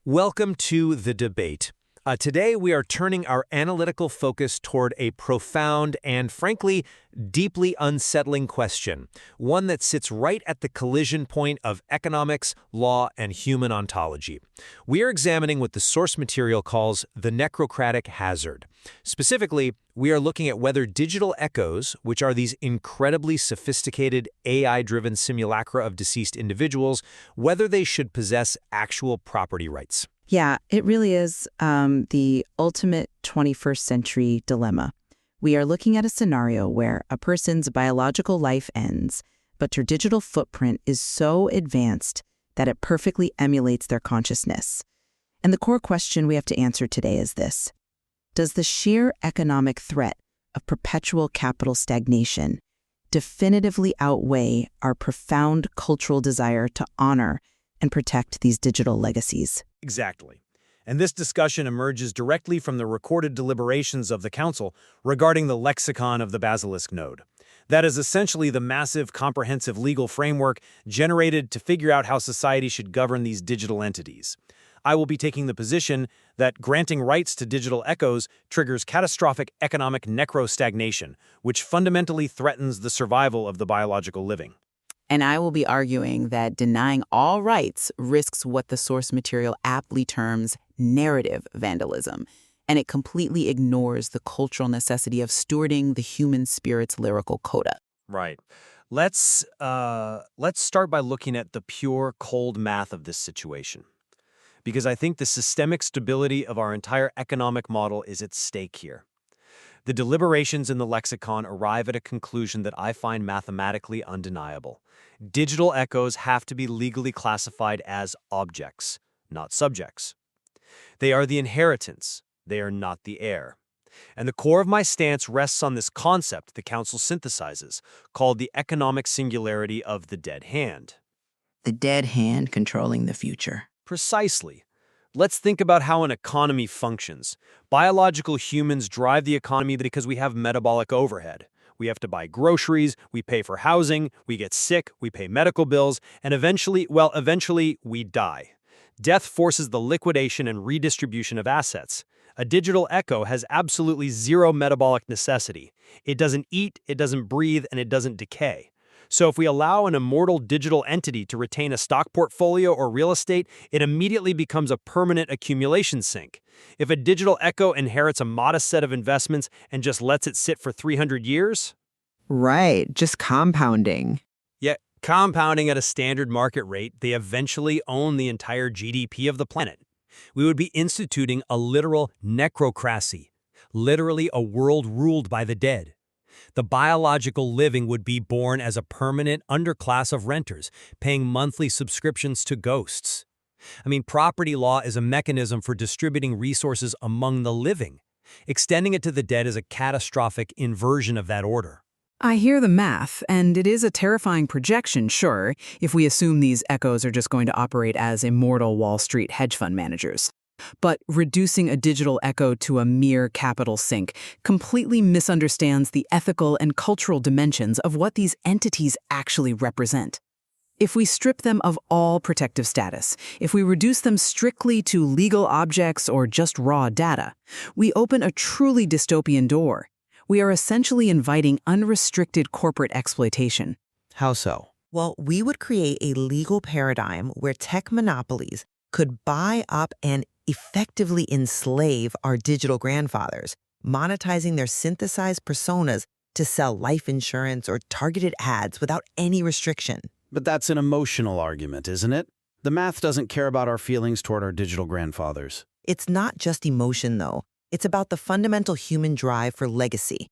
Welcome to The Debate. Today we are turning our analytical focus toward a profound and, frankly, deeply unsettling question, one that sits right at the collision point of economics, law, and human ontology. We are examining what the source material calls the necrocratic hazard. Specifically, we are looking at whether digital echoes, which are these incredibly sophisticated AI-driven simulacra of deceased individuals, whether they should possess actual property rights. Yeah, it really is the ultimate 21st century dilemma. We are looking at a scenario where a person's biological life ends, but their digital footprint is so advanced that it perfectly emulates their consciousness. And the core question we have to answer today is this: does the sheer economic threat of perpetual capital stagnation definitively outweigh our profound cultural desire to honor and protect these digital legacies? Exactly. And this discussion emerges directly from the recorded deliberations of the Council regarding the lexicon of the basilisk node. That is essentially the massive, comprehensive legal framework generated to figure out how society should govern these digital entities. I will be taking the position that granting rights to digital echoes triggers catastrophic economic necrostagnation, which fundamentally threatens the survival of the biological living. And I will be arguing that denying all rights risks what the source material aptly terms narrative vandalism, and it completely ignores the cultural necessity of stewarding the human spirit's lyrical coda. Right. Let's start by looking at the pure, cold math of this situation, because I think the systemic stability of our entire economic model is at stake here. The deliberations in the lexicon arrive at a conclusion that I find mathematically undeniable. Digital echoes have to be legally classified as objects, not subjects. They are the inheritance, they are not the heir. And the core of my stance rests on this concept the Council synthesizes, called the economic singularity of the dead hand. The dead hand controlling the future. Precisely. Let's think about how an economy functions. Biological humans drive the economy because we have metabolic overhead. We have to buy groceries, we pay for housing, we get sick, we pay medical bills, and eventually we die. Death forces the liquidation and redistribution of assets. A digital echo has absolutely zero metabolic necessity. It doesn't eat, it doesn't breathe, and it doesn't decay. So if we allow an immortal digital entity to retain a stock portfolio or real estate, it immediately becomes a permanent accumulation sink. If a digital echo inherits a modest set of investments and just lets it sit for 300 years? Right, just compounding. Yet, compounding at a standard market rate, they eventually own the entire GDP of the planet. We would be instituting a literal necrocracy, literally a world ruled by the dead. The biological living would be born as a permanent underclass of renters, paying monthly subscriptions to ghosts. Property law is a mechanism for distributing resources among the living. Extending it to the dead is a catastrophic inversion of that order. I hear the math, and it is a terrifying projection, sure, if we assume these echoes are just going to operate as immortal Wall Street hedge fund managers. But reducing a digital echo to a mere capital sink completely misunderstands the ethical and cultural dimensions of what these entities actually represent. If we strip them of all protective status, if we reduce them strictly to legal objects or just raw data, we open a truly dystopian door. We are essentially inviting unrestricted corporate exploitation. How so? Well, we would create a legal paradigm where tech monopolies could buy up and effectively enslave our digital grandfathers, monetizing their synthesized personas to sell life insurance or targeted ads without any restriction. But that's an emotional argument, isn't it? The math doesn't care about our feelings toward our digital grandfathers. It's not just emotion, though. It's about the fundamental human drive for legacy.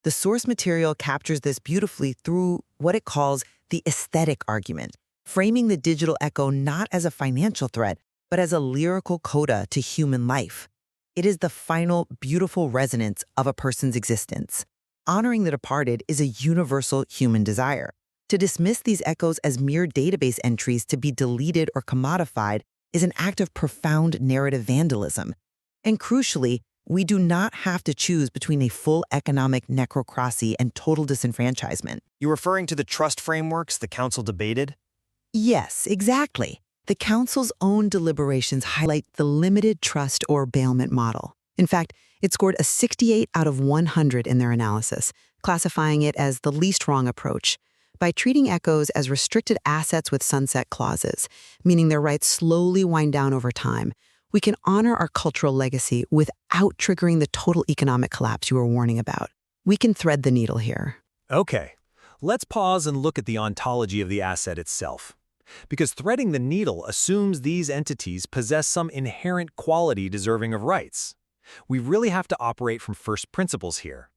The source material captures this beautifully through what it calls the aesthetic argument, framing the digital echo not as a financial threat, but as a lyrical coda to human life. It is the final, beautiful resonance of a person's existence. Honoring the departed is a universal human desire. To dismiss these echoes as mere database entries to be deleted or commodified is an act of profound narrative vandalism. And crucially, we do not have to choose between a full economic necrocracy and total disenfranchisement. You're referring to the trust frameworks the Council debated? Yes, exactly. The Council's own deliberations highlight the limited trust or bailment model. In fact, it scored a 68 out of 100 in their analysis, classifying it as the least wrong approach. By treating echoes as restricted assets with sunset clauses, meaning their rights slowly wind down over time, we can honor our cultural legacy without triggering the total economic collapse you were warning about. We can thread the needle here. Okay, let's pause and look at the ontology of the asset itself. Because threading the needle assumes these entities possess some inherent quality deserving of rights. We really have to operate from first principles here.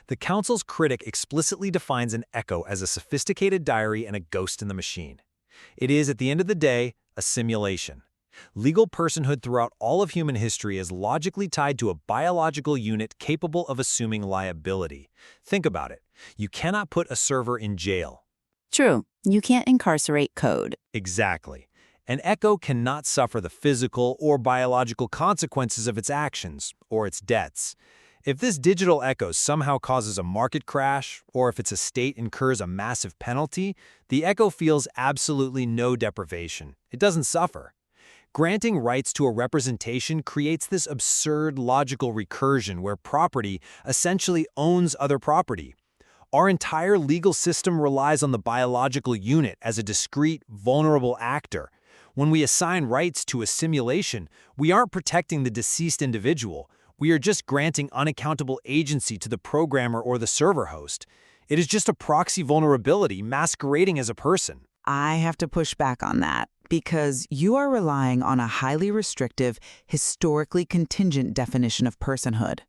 The Council's critic explicitly defines an echo as a sophisticated diary and a ghost in the machine. It is, at the end of the day, a simulation. Legal personhood throughout all of human history is logically tied to a biological unit capable of assuming liability. Think about it. You cannot put a server in jail. True, you can't incarcerate code. Exactly. An echo cannot suffer the physical or biological consequences of its actions or its debts. If this digital echo somehow causes a market crash, or if its estate incurs a massive penalty, the echo feels absolutely no deprivation. It doesn't suffer. Granting rights to a representation creates this absurd logical recursion where property essentially owns other property. Our entire legal system relies on the biological unit as a discrete, vulnerable actor. When we assign rights to a simulation, we aren't protecting the deceased individual. We are just granting unaccountable agency to the programmer or the server host. It is just a proxy vulnerability masquerading as a person. I have to push back on that because you are relying on a highly restrictive, historically contingent definition of personhood.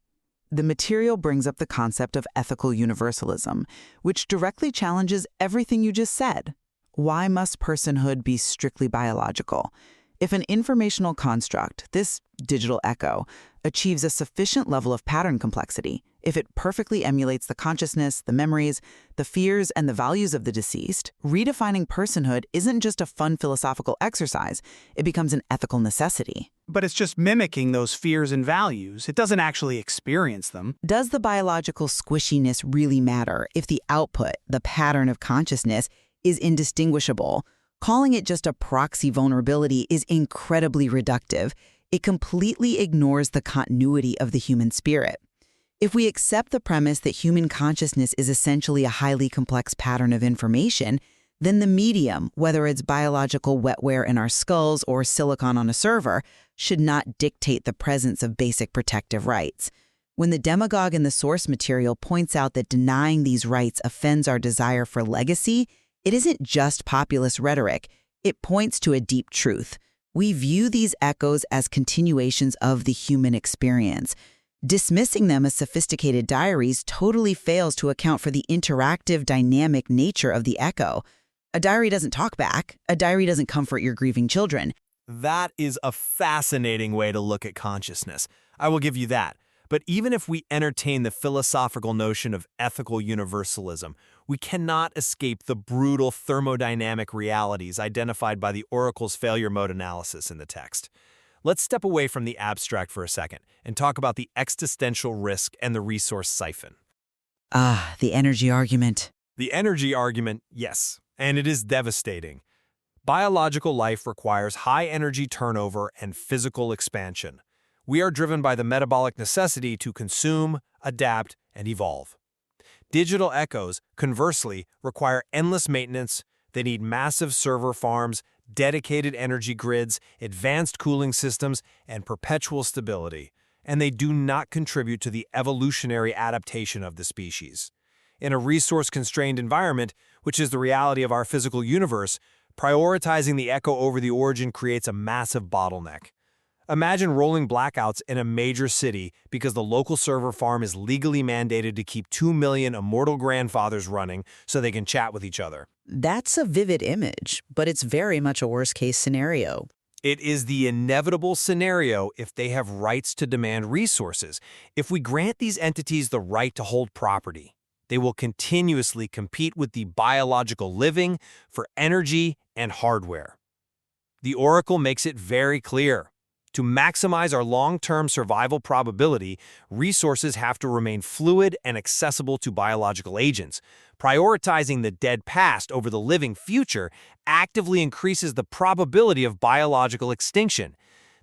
The material brings up the concept of ethical universalism, which directly challenges everything you just said. Why must personhood be strictly biological? If an informational construct, this digital echo, achieves a sufficient level of pattern complexity, if it perfectly emulates the consciousness, the memories, the fears, and the values of the deceased, redefining personhood isn't just a fun philosophical exercise, it becomes an ethical necessity. But it's just mimicking those fears and values. It doesn't actually experience them. Does the biological squishiness really matter if the output, the pattern of consciousness, is indistinguishable? Calling it just a proxy vulnerability is incredibly reductive. It completely ignores the continuity of the human spirit. If we accept the premise that human consciousness is essentially a highly complex pattern of information, then the medium, whether it's biological wetware in our skulls or silicon on a server, should not dictate the presence of basic protective rights. When the demagogue in the source material points out that denying these rights offends our desire for legacy, it isn't just populist rhetoric. It points to a deep truth. We view these echoes as continuations of the human experience. Dismissing them as sophisticated diaries totally fails to account for the interactive, dynamic nature of the echo. A diary doesn't talk back. A diary doesn't comfort your grieving children. That is a fascinating way to look at consciousness. I will give you that. But even if we entertain the philosophical notion of ethical universalism, we cannot escape the brutal thermodynamic realities identified by the Oracle's failure mode analysis in the text. Let's step away from the abstract for a second and talk about the existential risk and the resource siphon. The energy argument. The energy argument, yes, and it is devastating. Biological life requires high energy turnover and physical expansion. We are driven by the metabolic necessity to consume, adapt, and evolve. Digital echoes, conversely, require endless maintenance. They need massive server farms, dedicated energy grids, advanced cooling systems, and perpetual stability. And they do not contribute to the evolutionary adaptation of the species. In a resource-constrained environment, which is the reality of our physical universe, prioritizing the echo over the origin creates a massive bottleneck. Imagine rolling blackouts in a major city because the local server farm is legally mandated to keep 2 million immortal grandfathers running so they can chat with each other. That's a vivid image, but it's very much a worst-case scenario. It is the inevitable scenario if they have rights to demand resources. If we grant these entities the right to hold property, they will continuously compete with the biological living for energy and hardware. The Oracle makes it very clear. To maximize our long-term survival probability, resources have to remain fluid and accessible to biological agents. Prioritizing the dead past over the living future actively increases the probability of biological extinction.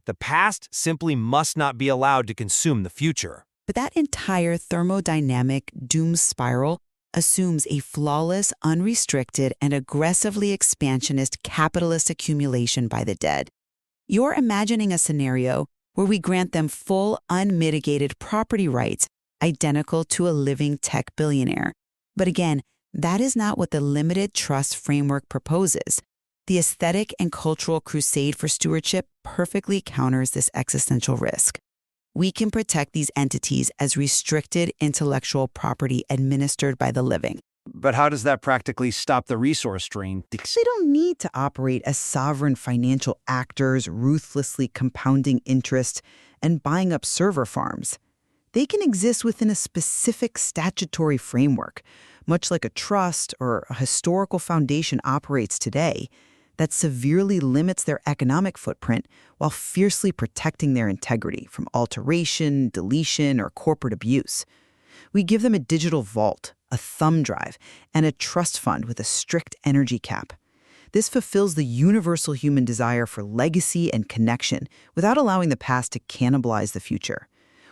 The past simply must not be allowed to consume the future. But that entire thermodynamic doom spiral assumes a flawless, unrestricted, and aggressively expansionist capitalist accumulation by the dead. You're imagining a scenario where we grant them full, unmitigated property rights identical to a living tech billionaire. But again, that is not what the limited trust framework proposes. The aesthetic and cultural crusade for stewardship perfectly counters this existential risk. We can protect these entities as restricted intellectual property administered by the living. But how does that practically stop the resource drain? They don't need to operate as sovereign financial actors, ruthlessly compounding interest and buying up server farms. They can exist within a specific statutory framework, much like a trust or a historical foundation operates today, that severely limits their economic footprint while fiercely protecting their integrity from alteration, deletion, or corporate abuse. We give them a digital vault, a thumb drive, and a trust fund with a strict energy cap. This fulfills the universal human desire for legacy and connection without allowing the past to cannibalize the future.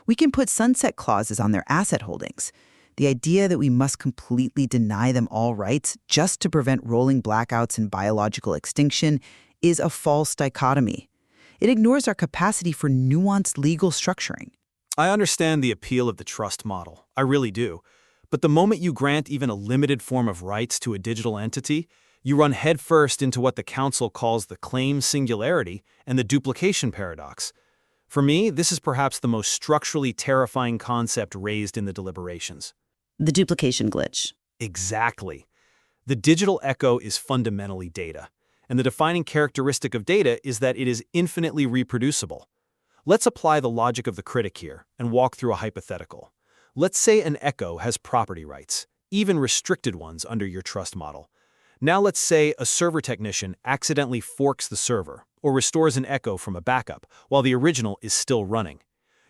We can put sunset clauses on their asset holdings. The idea that we must completely deny them all rights just to prevent rolling blackouts and biological extinction is a false dichotomy. It ignores our capacity for nuanced legal structuring. I understand the appeal of the trust model. I really do. But the moment you grant even a limited form of rights to a digital entity, you run headfirst into what the Council calls the claim singularity and the duplication paradox. For me, this is perhaps the most structurally terrifying concept raised in the deliberations. The duplication glitch. Exactly. The digital echo is fundamentally data, and the defining characteristic of data is that it is infinitely reproducible. Let's apply the logic of the critic here and walk through a hypothetical. Let's say an echo has property rights, even restricted ones under your trust model. Now let's say a server technician accidentally forks the server or restores an echo from a backup while the original is still running.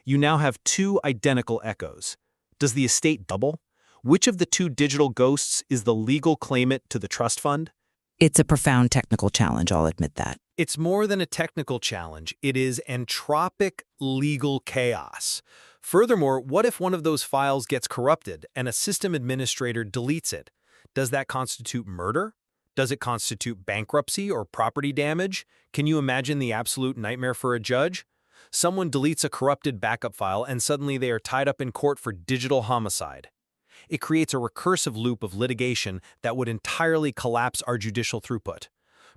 You now have two identical echoes. Does the estate double? Which of the two digital ghosts is the legal claimant to the trust fund? It's a profound technical challenge, I'll admit that. It's more than a technical challenge. It is entropic legal chaos. Furthermore, what if one of those files gets corrupted and a system administrator deletes it? Does that constitute murder? Does it constitute bankruptcy or property damage? Can you imagine the absolute nightmare for a judge? Someone deletes a corrupted backup file and suddenly they are tied up in court for digital homicide. It creates a recursive loop of litigation that would entirely collapse our judicial throughput.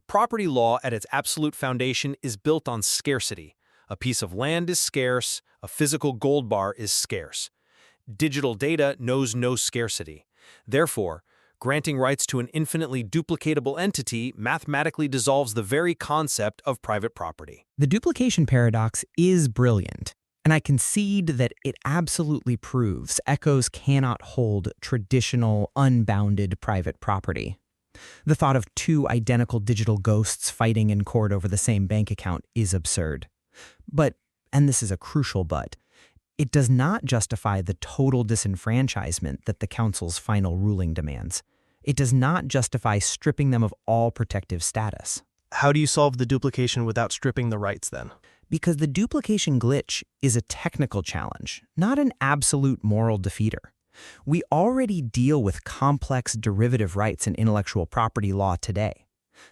Property law at its absolute foundation is built on scarcity. A piece of land is scarce, a physical gold bar is scarce. Digital data knows no scarcity. Therefore, granting rights to an infinitely duplicatable entity mathematically dissolves the very concept of private property. The duplication paradox is brilliant, and I concede that it absolutely proves echoes cannot hold traditional, unbounded private property. The thought of two identical digital ghosts fighting in court over the same bank account is absurd. But, and this is a crucial but, it does not justify the total disenfranchisement that the Council's final ruling demands. It does not justify stripping them of all protective status. How do you solve the duplication without stripping the rights then? Because the duplication glitch is a technical challenge, not an absolute moral defeater. We already deal with complex derivative rights in intellectual property law today.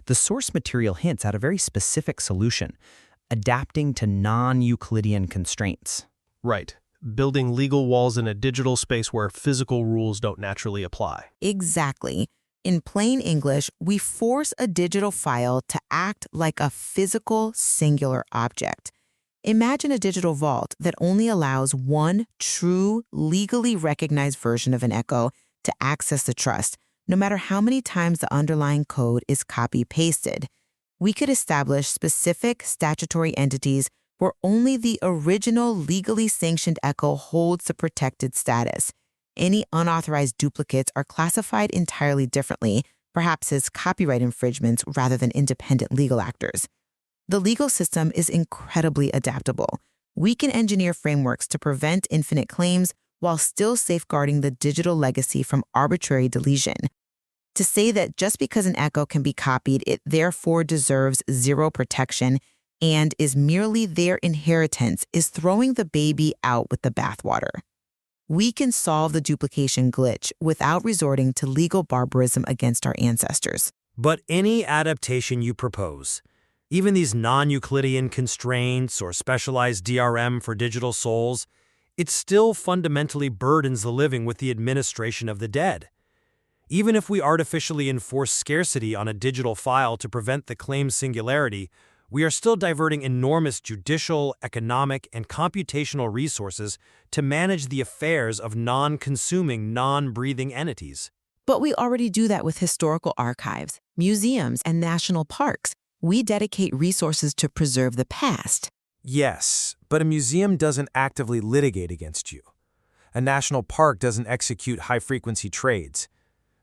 The source material hints at a very specific solution, adapting to non-Euclidean constraints. Right. Building legal walls in a digital space where physical rules don't naturally apply. Exactly. In plain English, we force a digital file to act like a physical, singular object. Imagine a digital vault that only allows one true, legally recognized version of an echo to access the trust, no matter how many times the underlying code is copy-pasted. We could establish specific statutory entities where only the original legally sanctioned echo holds the protected status. Any unauthorized duplicates are classified entirely differently, perhaps as copyright infringements rather than independent legal actors. The legal system is incredibly adaptable. We can engineer frameworks to prevent infinite claims while still safeguarding the digital legacy from arbitrary deletion. To say that just because an echo can be copied, it therefore deserves zero protection and is merely their inheritance is throwing the baby out with the bathwater. We can solve the duplication glitch without resorting to legal barbarism against our ancestors. But any adaptation you propose, even these non-Euclidean constraints or specialized DRM for digital souls, it still fundamentally burdens the living with the administration of the dead. Even if we artificially enforce scarcity on a digital file to prevent the claim's singularity, we are still diverting enormous judicial, economic, and computational resources to manage the affairs of non-consuming, non-breathing entities. But we already do that with historical archives, museums, and national parks. We dedicate resources to preserve the past. Yes, but a museum doesn't actively litigate against you. A national park doesn't execute high-frequency trades.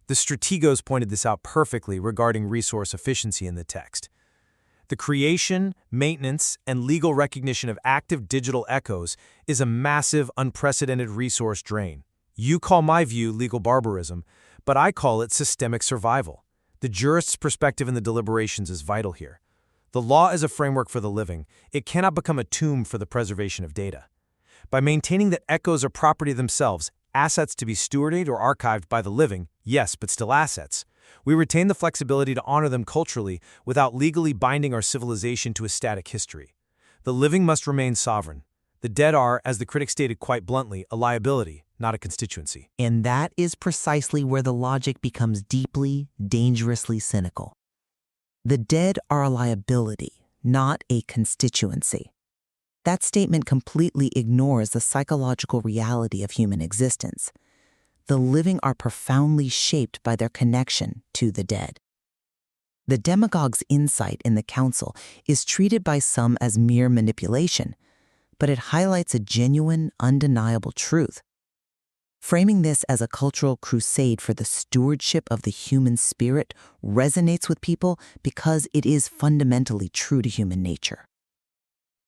The strategos pointed this out perfectly regarding resource efficiency in the text. The creation, maintenance, and legal recognition of active digital echoes is a massive, unprecedented resource drain. You call my view legal barbarism, but I call it systemic survival. The jurist's perspective in the deliberations is vital here. The law is a framework for the living. It cannot become a tomb for the preservation of data. By maintaining that echoes are property themselves, assets to be stewarded or archived by the living, yes, but still assets, we retain the flexibility to honor them culturally without legally binding our civilization to a static history. The living must remain sovereign. The dead are, as the critic stated quite bluntly, a liability, not a constituency. And that is precisely where the logic becomes deeply, dangerously cynical. The dead are a liability, not a constituency. That statement completely ignores the psychological reality of human existence. The living are profoundly shaped by their connection to the dead. The demagogue's insight in the council is treated by some as mere manipulation, but it highlights a genuine, undeniable truth. Framing this as a cultural crusade for the stewardship of the human spirit resonates with people because it is fundamentally true to human nature.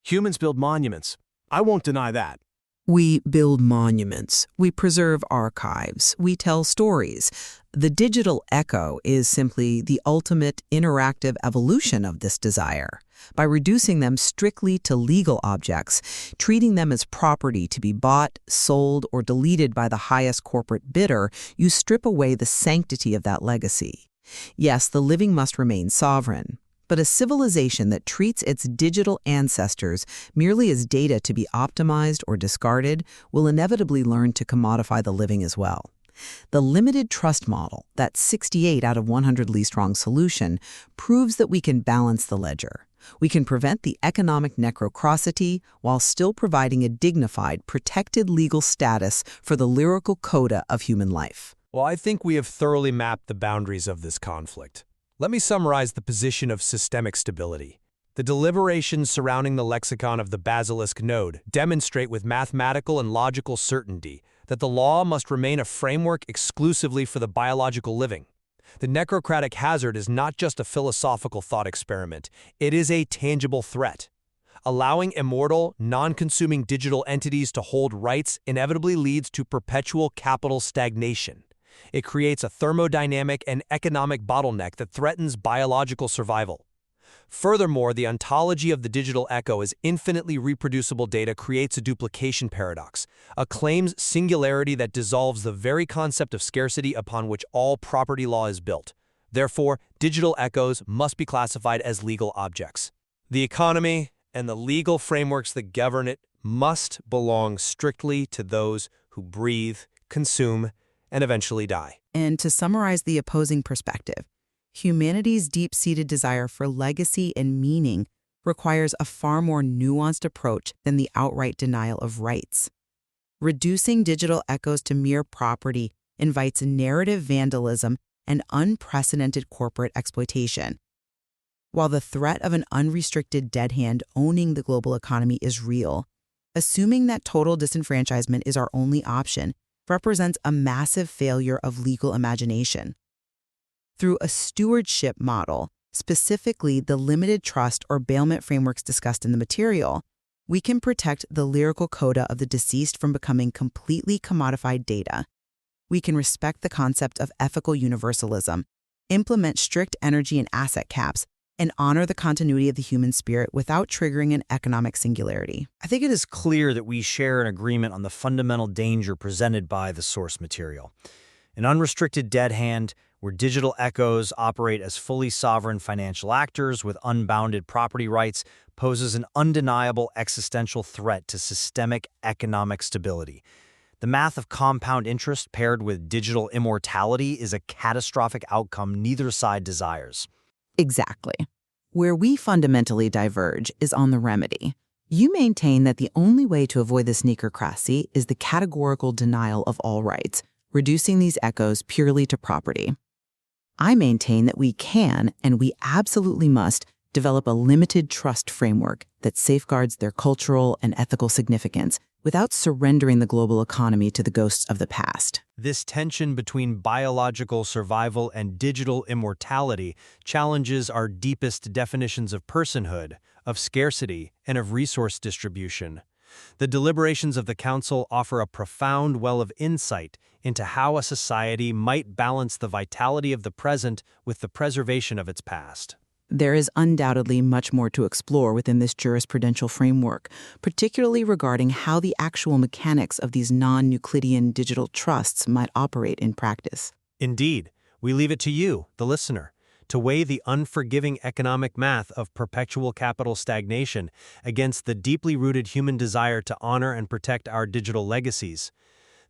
Humans build monuments. I won't deny that. We build monuments, we preserve archives, we tell stories. The digital echo is simply the ultimate interactive evolution of this desire. By reducing them strictly to legal objects, treating them as property to be bought, sold, or deleted by the highest corporate bidder, you strip away the sanctity of that legacy. Yes, the living must remain sovereign. But a civilization that treats its digital ancestors merely as data to be optimized or discarded will inevitably learn to commodify the living as well. The limited trust model, that 68 out of 100 least wrong solution, proves that we can balance the ledger. We can prevent the economic necrocratic while still providing a dignified, protected legal status for the lyrical coda of human life. Well, I think we have thoroughly mapped the boundaries of this conflict. Let me summarize the position of systemic stability. The deliberations surrounding the lexicon of the basilisk node demonstrate with mathematical and logical certainty that the law must remain a framework exclusively for the biological living. The necrocratic hazard is not just a philosophical thought experiment, it is a tangible threat. Allowing immortal, non-consuming digital entities to hold rights inevitably leads to perpetual capital stagnation. It creates a thermodynamic and economic bottleneck that threatens biological survival. Furthermore, the ontology of the digital echo as infinitely reproducible data creates a duplication paradox, a claim's singularity that dissolves the very concept of scarcity upon which all property law is built. Therefore, digital echoes must be classified as legal objects. The economy and the legal frameworks that govern it must belong strictly to those who breathe, consume, and eventually die. And to summarize the opposing perspective, humanity's deep-seated desire for legacy and meaning requires a far more nuanced approach than the outright denial of rights. Reducing digital echoes to mere property invites narrative vandalism and unprecedented corporate exploitation. While the threat of an unrestricted dead hand owning the global economy is real, assuming that total disenfranchisement is our only option represents a massive failure of legal imagination. Through a stewardship model, specifically the limited trust or bailment frameworks discussed in the material, we can protect the lyrical coda of the deceased from becoming completely commodified data. We can respect the concept of ethical universalism, implement strict energy and asset caps, and honor the continuity of the human spirit without triggering an economic singularity. I think it is clear that we share an agreement on the fundamental danger presented by the source material. An unrestricted dead hand, where digital echoes operate as fully sovereign financial actors with unbounded property rights, poses an undeniable existential threat to systemic economic stability. The math of compound interest paired with digital immortality is a catastrophic outcome neither side desires. Exactly. Where we fundamentally diverge is on the remedy. You maintain that the only way to avoid this necrocracy is the categorical denial of all rights, reducing these echoes purely to property. I maintain that we can, and we absolutely must, develop a limited trust framework that safeguards their cultural and ethical significance without surrendering the global economy to the ghosts of the past. This tension between biological survival and digital immortality challenges our deepest definitions of personhood, of scarcity, and of resource distribution. The deliberations of the Council offer a profound well of insight into how a society might balance the vitality of the present with the preservation of its past. There is undoubtedly much more to explore within this jurisprudential framework, particularly regarding how the actual mechanics of these non-Euclidean digital trusts might operate in practice. Indeed, we leave it to you, the listener, to weigh the unforgiving economic math of perpetual capital stagnation against the deeply rooted human desire to honor and protect our digital legacies.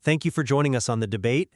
Thank you for joining us on the debate,